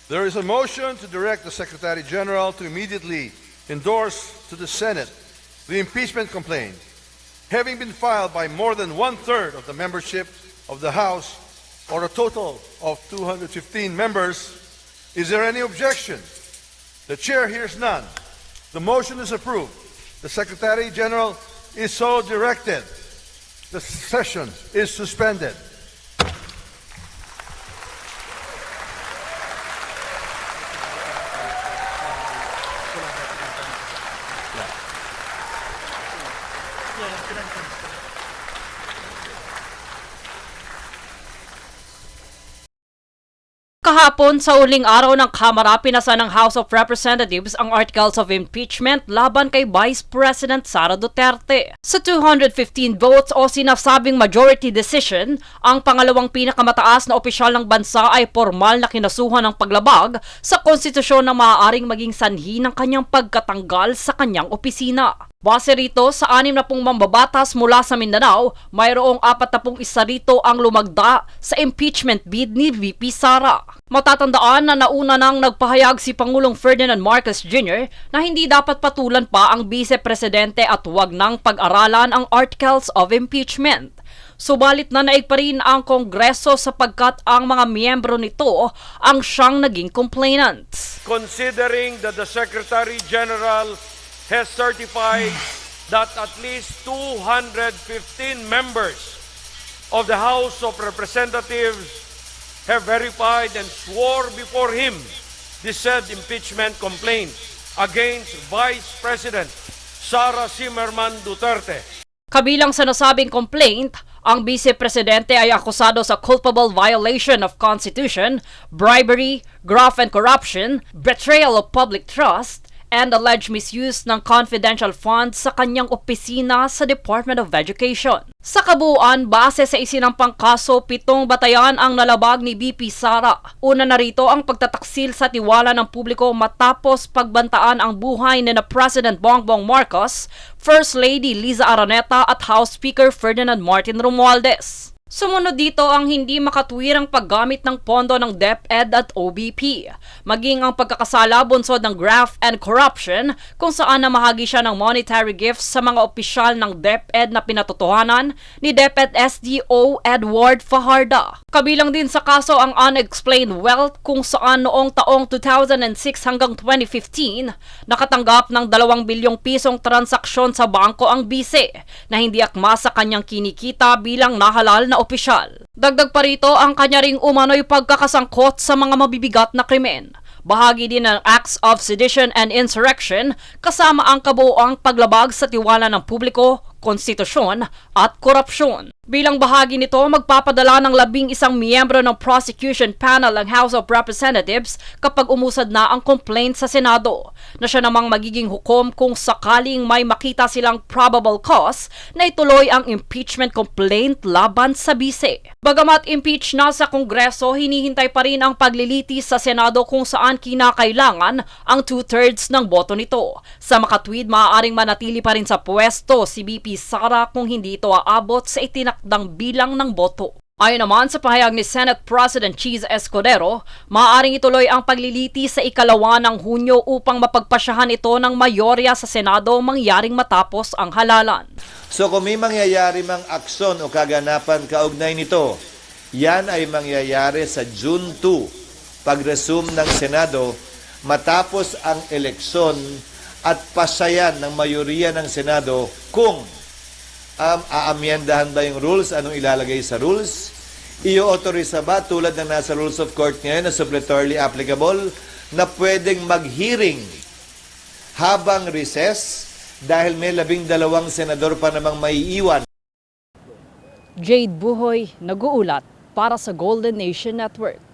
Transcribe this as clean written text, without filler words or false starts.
There is a motion to direct the Secretary General to immediately endorse to the Senate the impeachment complaint, having been filed by more than one-third of the membership of the House, or a total of 215 members. Is there any objection? The Chair hears none. The motion is approved. The Secretary General is so directed. The session is suspended. Kahapon sa uling araw ng Kamara, pinasa ng House of Representatives ang articles of impeachment laban kay Vice President Sara Duterte. Sa 215 votes o sinasabing majority decision, ang pangalawang pinakamataas na opisyal ng bansa ay formal na kinasuhan ng paglabag sa konstitusyon na maaaring maging sanhi ng kanyang pagkatanggal sa kanyang opisina. Base rito sa 60 mambabatas mula sa Mindanao, mayroong 41 rito ang lumagda sa impeachment bid ni VP Sara. Matatandaan na nauna nang nagpahayag si Pangulong Ferdinand Marcos Jr. na hindi dapat patulan pa ang Vice-Presidente at huwag nang pag-aralan ang articles of impeachment. Subalit na naig pa rin ang Kongreso sapagkat ang mga miyembro nito ang siyang naging complainants. Considering that the Secretary General has certified that at least 215 members of the House of Representatives have verified and swore before him the said impeachment complaint against Vice President Sara Zimmerman Duterte. Kabilang sa nasabing complaint, ang Vice-Presidente ay akusado sa culpable violation of Constitution, bribery, graft and corruption, betrayal of public trust, and alleged misuse ng confidential funds sa kanyang opisina sa Department of Education. Sa kabuuan, base sa isinampang kaso, 7 batayan ang nalabag ni VP Sara. Una na rito ang pagtataksil sa tiwala ng publiko matapos pagbantaan ang buhay ni na President Bongbong Marcos, First Lady Liza Araneta at House Speaker Ferdinand Martin Romualdez. Sumunod dito ang hindi makatuwirang paggamit ng pondo ng DepEd at OBP, maging ang pagkakasala bunsod ng graft and corruption kung saan namahagi siya ng monetary gifts sa mga opisyal ng DepEd na pinatotohanan ni DepEd SDO Edward Fajarda. Kabilang din sa kaso ang unexplained wealth kung saan noong taong 2006 hanggang 2015 nakatanggap ng 2 bilyong pisong transaksyon sa bangko ang bise na hindi akma sa kanyang kinikita bilang nahalal na opisyal. Dagdag pa rito ang kanya ring umano'y pagkakasangkot sa mga mabibigat na krimen. Bahagi din ng acts of sedition and insurrection kasama ang kabuoang paglabag sa tiwala ng publiko, konstitusyon at korupsyon. Bilang bahagi nito, magpapadala ng 11 miyembro ng prosecution panel ang House of Representatives kapag umusad na ang complaint sa Senado, na siya namang magiging hukom kung sakaling may makita silang probable cause na ituloy ang impeachment complaint laban sa bise. Bagamat impeach na sa Kongreso, hinihintay pa rin ang paglilitis sa Senado kung saan kinakailangan ang 2/3 ng boto nito. Sa makatwid, maaaring manatili pa rin sa pwesto si VP Sara kung hindi ito aabot sa itinakdang bilang ng boto. Ayon naman sa pahayag ni Senate President Cheese Escudero, maaaring ituloy ang pagliliti sa 2 ng Hunyo upang mapagpasyahan ito ng mayorya sa Senado mangyaring matapos ang halalan. So kung may mangyayari mang aksyon o kaganapan kaugnay nito, yan ay mangyayari sa June 2, pag-resume ng Senado matapos ang eleksyon at pasayan ng mayorya ng Senado kung aamyendahan ba yung rules, anong ilalagay sa rules, i-authorize ba tulad ng nasa rules of court ngayon na suppletorily applicable na pwedeng mag-hearing habang recess dahil may 12 senador pa namang maiiwan. Jade Buhoy, nag-uulat para sa Golden Nation Network.